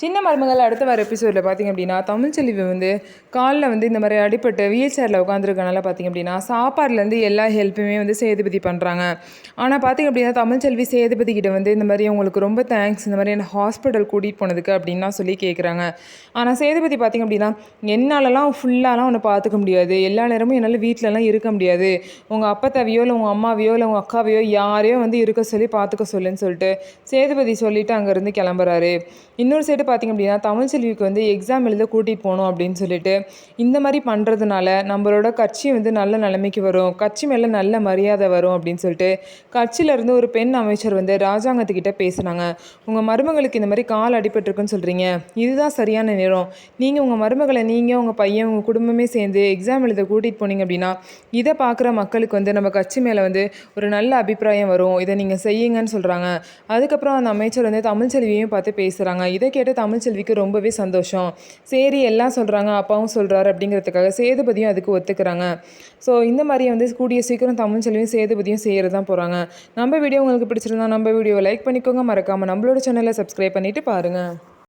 சின்ன மருமகள் அடுத்த வர எபிசோடில் பார்த்திங்க அப்படின்னா தமிழ்ச்செல்வி வந்து காலில் வந்து இந்த மாதிரி அடிப்பட்டு வீல் சேரில் உட்காந்துருக்கனால பார்த்திங்க அப்படின்னா சாப்பாடுலேருந்து எல்லா ஹெல்ப்புமே வந்து சேதுபதி பண்ணுறாங்க. ஆனால் பார்த்திங்க அப்படின்னா தமிழ்ச்செல்வி சேதுபதி கிட்ட வந்து இந்த மாதிரி உங்களுக்கு ரொம்ப தேங்க்ஸ், இந்த மாதிரி என்ன ஹாஸ்பிட்டல் கூட்டிகிட்டு போனதுக்கு அப்படின்லாம் சொல்லி கேட்குறாங்க. ஆனால் சேதுபதி பார்த்திங்க அப்படின்னா என்னாலலாம் ஃபுல்லாலாம் ஒன்று பார்த்துக்க முடியாது, எல்லா நேரமும் என்னால் வீட்டிலலாம் இருக்க முடியாது, உங்கள் அப்பத்தாவையோ இல்லை உங்கள் அம்மாவையோ இல்லை உங்கள் அக்காவையோ யாரையோ வந்து இருக்க சொல்லி பார்த்துக்க சொல்லுன்னு சொல்லிட்டு சேதுபதி சொல்லிவிட்டு அங்கேருந்து கிளம்புறாரு. இன்னொரு சைடு பார்த்திங்க அப்படின்னா தமிழ்ச்செல்விக்கு வந்து எக்ஸாம் எழுத கூட்டிகிட்டு போகணும் அப்படின்னு சொல்லிட்டு இந்த மாதிரி பண்ணுறதுனால நம்மளோட கட்சி வந்து நல்ல நிலைமைக்கு வரும், கட்சி மேலே நல்ல மரியாதை வரும் அப்படின்னு சொல்லிட்டு கட்சியிலேருந்து ஒரு பெண் அமைச்சர் வந்து ராஜாங்கத்துக்கிட்ட பேசுனாங்க. உங்கள் மருமகளுக்கு இந்த மாதிரி கால் அடிபட்டிருக்குன்னு சொல்கிறீங்க, இதுதான் சரியான நேரம், நீங்கள் உங்கள் மருமகளை நீங்கள் உங்கள் பையன் உங்கள் குடும்பமே சேர்ந்து எக்ஸாம் எழுத கூட்டிகிட்டு போனீங்க அப்படின்னா இதை பார்க்குற மக்களுக்கு வந்து நம்ம கட்சி மேலே வந்து ஒரு நல்ல அபிப்பிராயம் வரும், இதை நீங்கள் செய்யுங்கன்னு சொல்கிறாங்க. அதுக்கப்புறம் அந்த அமைச்சர் வந்து தமிழ்ச்செல்வியையும் பார்த்து பேசுகிறாங்க. இதை கேட்டு தமிழ்ச்செல்விக்கு ரொம்பவே சந்தோஷம். சரி எல்லாம் சொல்கிறாங்க, அப்பாவும் சொல்கிறாரு அப்படிங்கிறதுக்காக சேதுபதியும் அதுக்கு ஒத்துக்கிறாங்க. ஸோ இந்த மாதிரியே வந்து கூடிய சீக்கிரம் தமிழ்ச்செல்வியும் சேதுபதியும் செய்கிறது தான் போகிறாங்க. நம்ம வீடியோ உங்களுக்கு பிடிச்சிருந்தா நம்ம வீடியோவை லைக் பண்ணிக்கோங்க, மறக்காமல் நம்மளோட சேனலை சப்ஸ்கிரைப் பண்ணிவிட்டு பாருங்கள்.